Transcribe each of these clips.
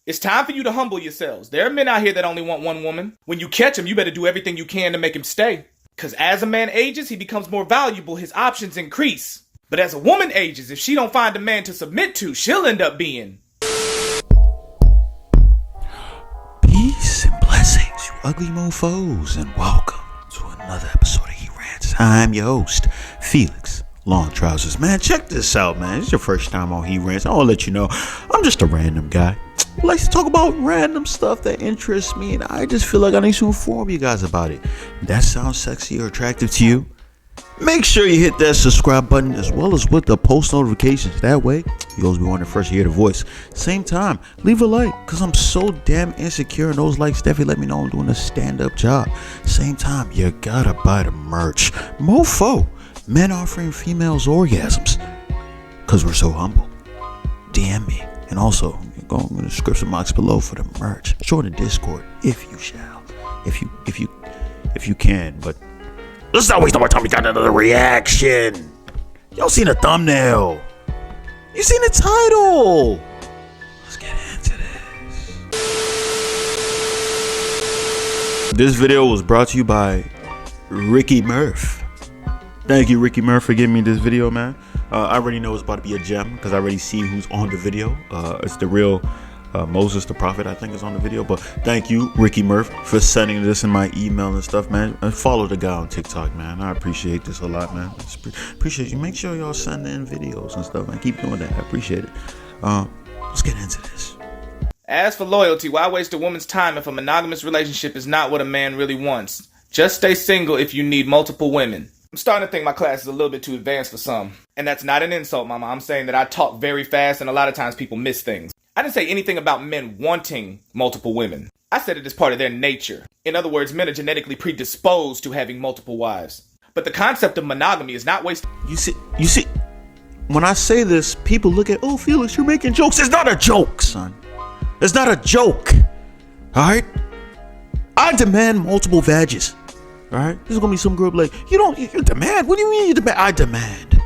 It's time for you to humble yourselves. There are men out here that only want one woman. When you catch him, you better do everything you can to make him stay. Because as a man ages, he becomes more valuable, his options increase. But as a woman ages, if she don't find a man to submit to, she'll end up being... Peace and blessings, you ugly mofos, and welcome to another episode of He Rants. I'm your host, Felix Long Trousers. Man, check this out, man. It's your first time on He Rants. I want to let you know, I'm just a random guy who likes to talk about random stuff that interests me, and I just feel like I need to inform you guys about it. That sounds sexy or attractive to you? Make sure you hit that subscribe button as well as with the post notifications. That way, you always be one of the first to hear the voice. Same time, leave a like, because I'm so damn insecure, and those likes definitely let me know I'm doing a stand-up job. Same time, you gotta buy the merch. Mofo, men offering females orgasms, because we're so humble. DM me, and also, go in the description box below for the merch. Join the Discord, if you shall. If you can, but... let's not waste no more time. We got another reaction. Y'all seen the thumbnail? You seen the title? Let's get into this. This video was brought to you by Ricky Murph. Thank you, Ricky Murph, for giving me this video, man. I already know it's about to be a gem because I already see who's on the video. It's the real Moses the Prophet, I think, is on the video. But thank you, Ricky Murph, for sending this in my email and stuff, man. And follow the guy on TikTok, man. I appreciate this a lot, man. Appreciate you. Make sure y'all send in videos and stuff, man. Keep doing that. I appreciate it. Let's get into this. As for loyalty, why waste a woman's time if a monogamous relationship is not what a man really wants? Just stay single if you need multiple women. I'm starting to think my class is a little bit too advanced for some. And that's not an insult, mama. I'm saying that I talk very fast and a lot of times people miss things. I didn't say anything about men wanting multiple women. I said it as part of their nature. In other words, men are genetically predisposed to having multiple wives. But the concept of monogamy is not wasted. You see, when I say this, people look at, oh, Felix, you're making jokes. It's not a joke, son. It's not a joke. All right? I demand multiple vages. All right? There's going to be some girl like, you demand? What do you mean you demand? I demand.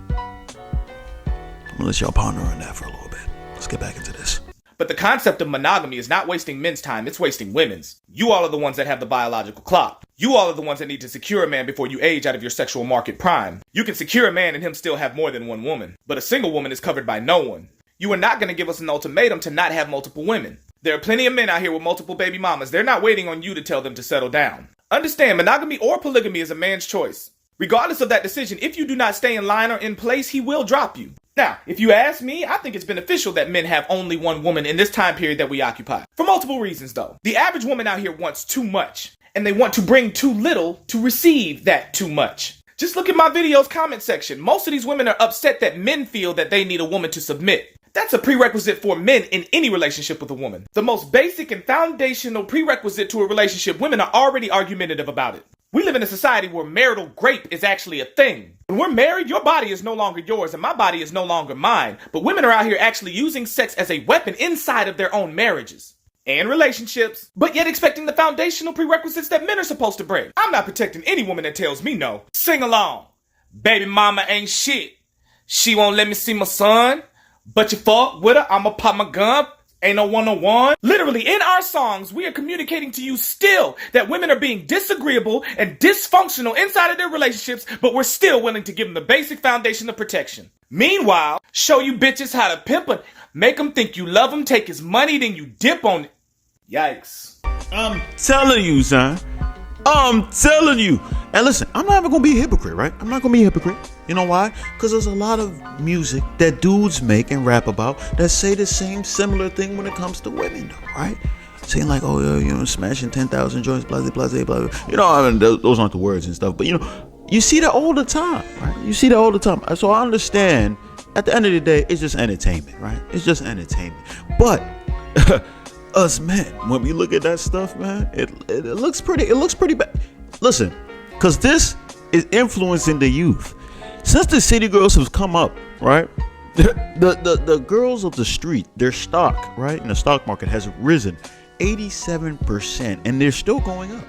I'm going to let y'all ponder on that for a little bit. Let's get back into this. But the concept of monogamy is not wasting men's time, it's wasting women's. You all are the ones that have the biological clock. You all are the ones that need to secure a man before you age out of your sexual market prime. You can secure a man and him still have more than one woman. But a single woman is covered by no one. You are not going to give us an ultimatum to not have multiple women. There are plenty of men out here with multiple baby mamas. They're not waiting on you to tell them to settle down. Understand, monogamy or polygamy is a man's choice. Regardless of that decision, if you do not stay in line or in place, he will drop you. Now, if you ask me, I think it's beneficial that men have only one woman in this time period that we occupy. For multiple reasons, though. The average woman out here wants too much, and they want to bring too little to receive that too much. Just look at my video's comment section. Most of these women are upset that men feel that they need a woman to submit. That's a prerequisite for men in any relationship with a woman. The most basic and foundational prerequisite to a relationship, women are already argumentative about it. We live in a society where marital grape is actually a thing. When we're married, your body is no longer yours and my body is no longer mine. But women are out here actually using sex as a weapon inside of their own marriages and relationships, but yet expecting the foundational prerequisites that men are supposed to bring. I'm not protecting any woman that tells me no. Sing along. Baby mama ain't shit. She won't let me see my son. But you fuck with her, I'ma pop my gun. Ain't no one-on-one. Literally, in our songs, we are communicating to you still that women are being disagreeable and dysfunctional inside of their relationships, but we're still willing to give them the basic foundation of protection. Meanwhile, show you bitches how to pimp her, make them think you love them, take his money, then you dip on it. Yikes. I'm telling you, son. I'm telling you. And listen, I'm not even going to be a hypocrite, right? I'm not going to be a hypocrite. You know why? Because there's a lot of music that dudes make and rap about that say the same similar thing when it comes to women, though, right? Saying like, oh, yeah, you know, smashing 10,000 joints, blah, blah, blah, blah, blah. You know, I mean, those aren't the words and stuff. But, you know, you see that all the time, right? You see that all the time. So I understand at the end of the day, it's just entertainment, right? It's just entertainment. But us men, when we look at that stuff, man, it looks pretty bad. Listen, because this is influencing the youth. Since the city girls have come up, right? The girls of the street, their stock, right, in the stock market has risen 87%, and they're still going up,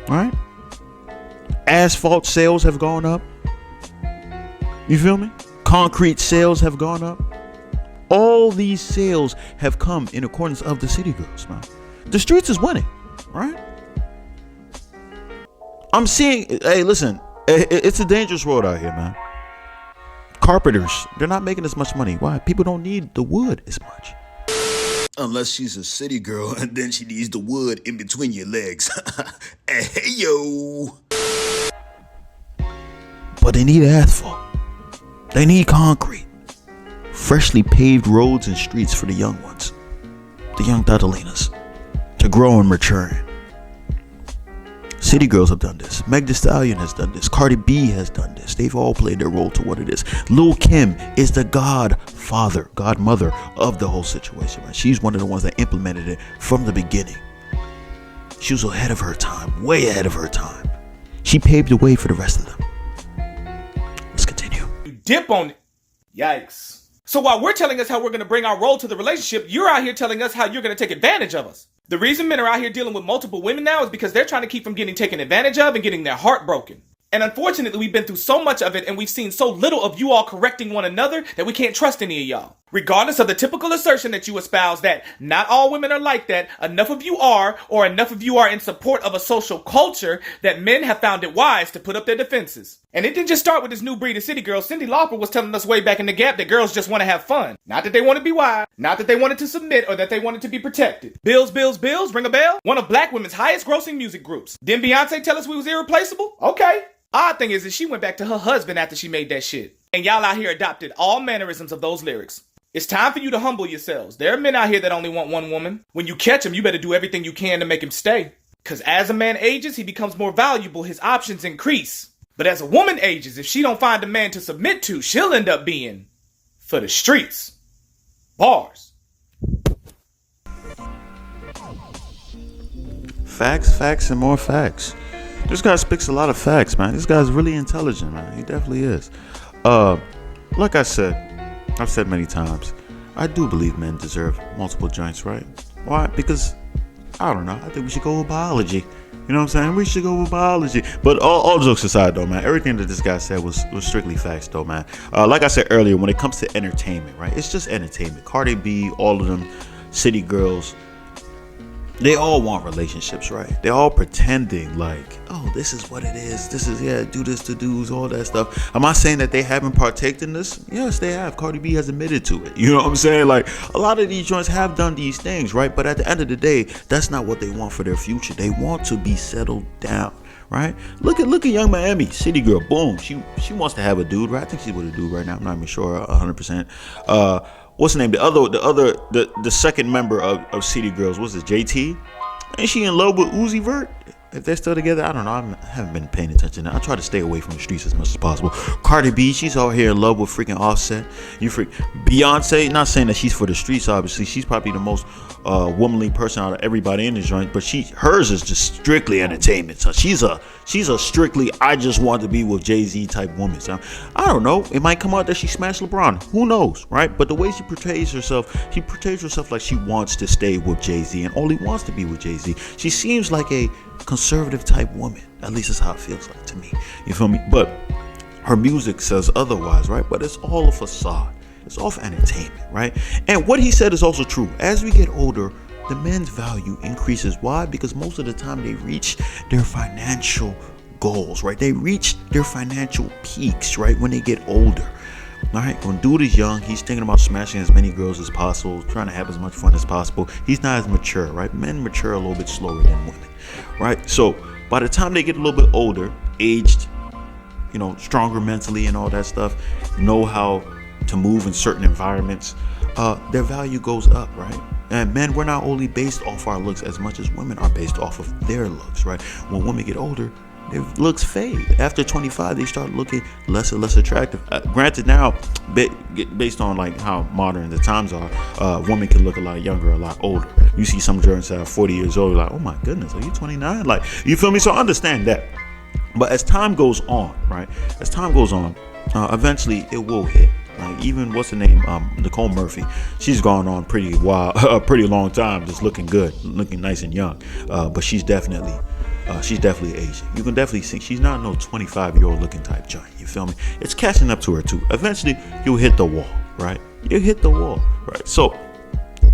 right? Asphalt sales have gone up. You feel me? Concrete sales have gone up. All these sales have come in accordance of the city girls, man. The streets is winning, right? I'm seeing, hey, listen, it's a dangerous road out here, man. Carpenters, they're not making as much money. Why? People don't need the wood as much. Unless she's a city girl and then she needs the wood in between your legs. Hey, yo. But they need asphalt. They need concrete. Freshly paved roads and streets for the young ones. The young Tatalinas. To grow and mature in. City girls have done this. Meg Thee Stallion has done this. Cardi B has done this. They've all played their role to what it is. Lil' Kim is the godmother of the whole situation. Right? She's one of the ones that implemented it from the beginning. She was ahead of her time, way ahead of her time. She paved the way for the rest of them. Let's continue. You dip on it. Yikes. So while we're telling us how we're going to bring our role to the relationship, you're out here telling us how you're going to take advantage of us. The reason men are out here dealing with multiple women now is because they're trying to keep from getting taken advantage of and getting their heart broken. And unfortunately, we've been through so much of it and we've seen so little of you all correcting one another that we can't trust any of y'all. Regardless of the typical assertion that you espouse that not all women are like that, enough of you are, or enough of you are in support of a social culture that men have found it wise to put up their defenses. And it didn't just start with this new breed of city girls. Cyndi Lauper was telling us way back in the Gap that girls just want to have fun. Not that they want to be wild, not that they wanted to submit or that they wanted to be protected. Bills, ring a bell? One of black women's highest grossing music groups. Didn't Beyonce tell us we was irreplaceable? Okay. Odd thing is that she went back to her husband after she made that shit. And y'all out here adopted all mannerisms of those lyrics. It's time for you to humble yourselves. There are men out here that only want one woman. When you catch him, you better do everything you can to make him stay. Cause as a man ages, he becomes more valuable, his options increase. But as a woman ages, if she don't find a man to submit to, she'll end up being for the streets. Bars. Facts, and more facts. This guy speaks a lot of facts, man. This guy's really intelligent, man. He definitely is. Like I've said many times, I do believe men deserve multiple joints, right? Why? Because, I don't know, I think we should go with biology. You know what I'm saying? We should go with biology. But all jokes aside, though, man, everything that this guy said was strictly facts, though, man. Like I said earlier, when it comes to entertainment, right? It's just entertainment. Cardi B, all of them, city girls, they all want relationships, right? They're all pretending like, oh, this is what it is. This is, do this to dudes, all that stuff. Am I saying that they haven't partaked in this? Yes, they have. Cardi B has admitted to it. You know what I'm saying? Like, a lot of these joints have done these things, right? But at the end of the day, that's not what they want for their future. They want to be settled down, right? Look at Young Miami, city girl, boom. She wants to have a dude, right? I think she's with a dude right now. I'm not even sure 100%. What's the name? The second member of City Girls, what's it? JT? Ain't she in love with Uzi Vert? If they're still together, I don't know. I haven't been paying attention. I try to stay away from the streets as much as possible. Cardi B, she's out here in love with freaking Offset. Beyonce, not saying that she's for the streets, obviously. She's probably the most womanly person out of everybody in this joint, but hers is just strictly entertainment. So she's a strictly I just want to be with Jay-Z type woman. So I don't know. It might come out that she smashed LeBron. Who knows, right? But the way she portrays herself like she wants to stay with Jay-Z and only wants to be with Jay-Z. She seems like a conservative type woman. At least that's how it feels like to me. You feel me? But her music says otherwise, right? But it's all a facade. It's all for entertainment, right? And what he said is also true. As we get older, the men's value increases. Why? Because most of the time they reach their financial goals, right? They reach their financial peaks, right? When they get older. All right, when dude is young, he's thinking about smashing as many girls as possible, trying to have as much fun as possible. He's not as mature, right? Men mature a little bit slower than women, right? So by the time they get a little bit older, aged, stronger mentally and all that stuff, know how to move in certain environments, their value goes up, right? And men, we're not only based off our looks as much as women are based off of their looks, right? When women get older, their looks fade. After 25, they start looking less and less attractive. Granted, now, based on like how modern the times are, women can look a lot younger, a lot older. You see some girls that are 40 years old, like, oh my goodness, are you 29? Like, you feel me? So I understand that. But as time goes on, right? Eventually it will hit. Like, even what's her name, Nicole Murphy, she's gone on pretty long time, just looking good, looking nice and young. But she's definitely aging. You can definitely see she's not no 25-year-old looking type giant. You feel me? It's catching up to her too. Eventually, you'll hit the wall, right? You hit the wall, right? So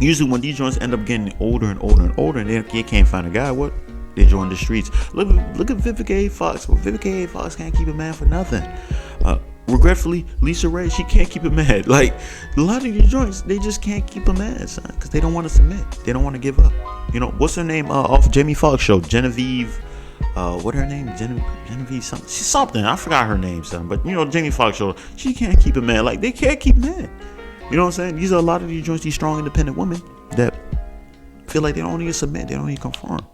usually when these joints end up getting older and older and older, and they can't find a guy, what? They join the streets. Look at Vivica A. Fox. Well, Vivica A. Fox can't keep a man for nothing. Regretfully, Lisa Ray, she can't keep a man. Like, a lot of these joints, they just can't keep a man, son, because they don't want to submit. They don't want to give up. You know, what's her name off Jamie Foxx show? Genevieve, what her name? Genevieve something. She's something. I forgot her name, son. But, you know, Jamie Foxx show, she can't keep a man. Like, they can't keep men. You know what I'm saying? These are a lot of these joints, these strong, independent women that feel like they don't need to submit. They don't need to conform.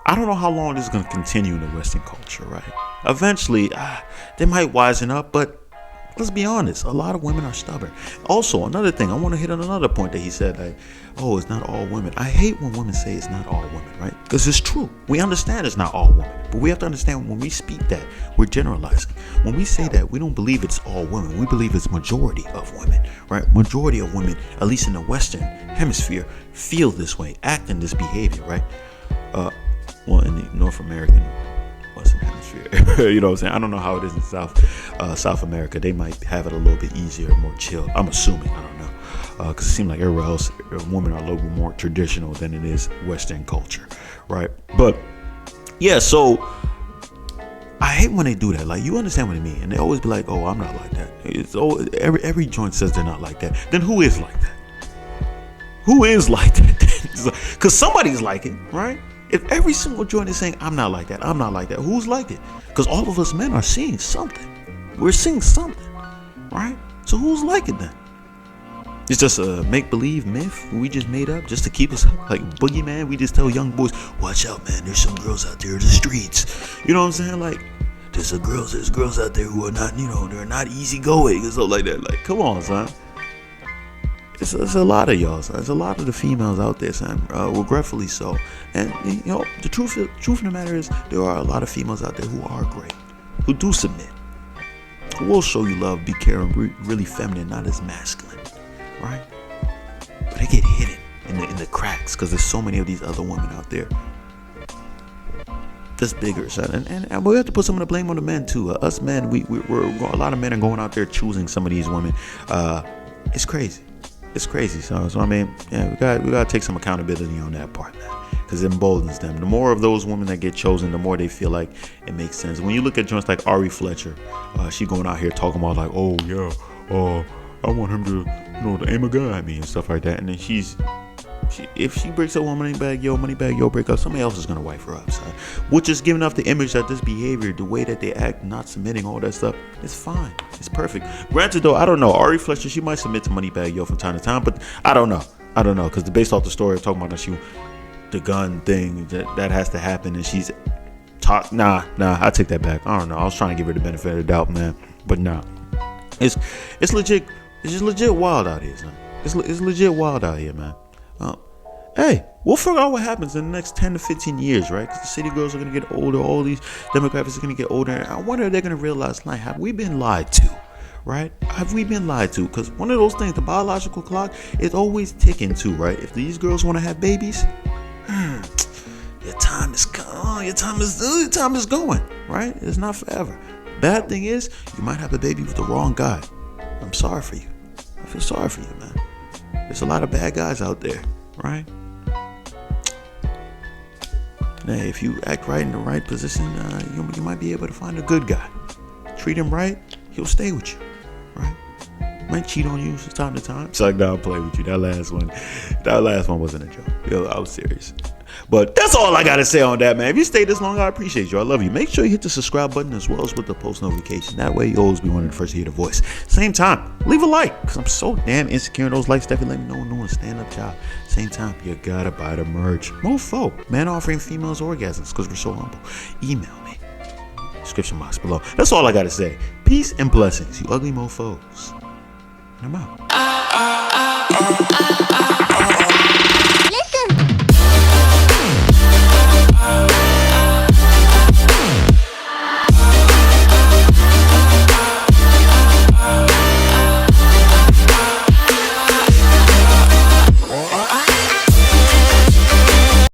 I don't know how long this is going to continue in the Western culture, right? Eventually, they might wisen up, but let's be honest, a lot of women are stubborn. Also, another thing, I want to hit on another point that he said, like, oh, it's not all women. I hate when women say it's not all women, right? Because it's true. We understand it's not all women, but we have to understand when we speak that, we're generalizing. When we say that, we don't believe it's all women. We believe it's majority of women, right? Majority of women, at least in the Western hemisphere, feel this way, act in this behavior, right? Well, in the North American Western Hemisphere, you know what I'm saying? I don't know how it is in South America. They might have it a little bit easier, more chill. I'm assuming. I don't know, because it seems like everywhere else, women are a little bit more traditional than it is Western culture, right? But yeah, so I hate when they do that. Like, you understand what I mean? And they always be like, "Oh, I'm not like that." It's every joint says they're not like that. Then who is like that? Who is like that? Because somebody's like it, right? If every single joint is saying, I'm not like that, I'm not like that, who's like it? Because all of us men are seeing something. We're seeing something, right? So who's like it then? It's just a make-believe myth we just made up just to keep us like boogeyman. We just tell young boys, watch out, man, there's some girls out there in the streets. You know what I'm saying? Like, there's girls out there who are not, you know, they're not easygoing and stuff like that. Like, come on, son. It's a lot of y'all, son. There's a lot of the females out there, son. Regretfully so. And, you know, the truth of the matter is, there are a lot of females out there who are great, who do submit, who will show you love, be caring, really feminine, not as masculine, right? But they get hidden in the cracks because there's so many of these other women out there that's bigger, son. And we have to put some of the blame on the men too. Us men, we're a lot of men are going out there choosing some of these women. It's crazy. It's crazy, so I mean, yeah, we gotta take some accountability on that part, man, because it emboldens them. The more of those women that get chosen, the more they feel like it makes sense. When you look at joints like Ari Fletcher, she going out here talking about like, oh yeah, I want him to, you know, to aim a gun at me and stuff like that, and then if she breaks up one Moneybagg Yo break up, somebody else is gonna wife her up, son. Which is giving off the image that this behavior, the way that they act, not submitting, all that stuff, is fine. It's perfect. Granted though, I don't know. Ari Fletcher, she might submit to Moneybagg Yo from time to time, but I don't know, because based off the story, talking about the gun thing, that has to happen, and she's nah, I take that back. I don't know. I was trying to give her the benefit of the doubt, man, but nah. It's legit. It's just legit wild out here, son. It's legit wild out here, man. Hey, we'll figure out what happens in the next 10 to 15 years, right? Because the city girls are going to get older. All these demographics are going to get older. And I wonder if they're going to realize, like, have we been lied to, right? Have we been lied to? Because one of those things, the biological clock, is always ticking too, right? If these girls want to have babies, your time is going, right? It's not forever. Bad thing is, you might have a baby with the wrong guy. I'm sorry for you. I feel sorry for you, man. There's a lot of bad guys out there, right? Hey, if you act right in the right position, you might be able to find a good guy. Treat him right, he'll stay with you, right? Might cheat on you from time to time. It's like, nah, I'll play with you. That last one wasn't a joke. Yo, I was serious. But that's all I gotta say on that, man. If you stayed this long, I appreciate you. I love you. Make sure you hit the subscribe button as well as with the post notification. That way, you always be one of the first to hear the voice. Same time, leave a like, because I'm so damn insecure in those likes. Definitely let me know I'm doing a stand-up job. Same time, you gotta buy the merch. Mofo, man offering females orgasms, because we're so humble. Email me. Description box below. That's all I gotta say. Peace and blessings, you ugly mofos. And I'm out.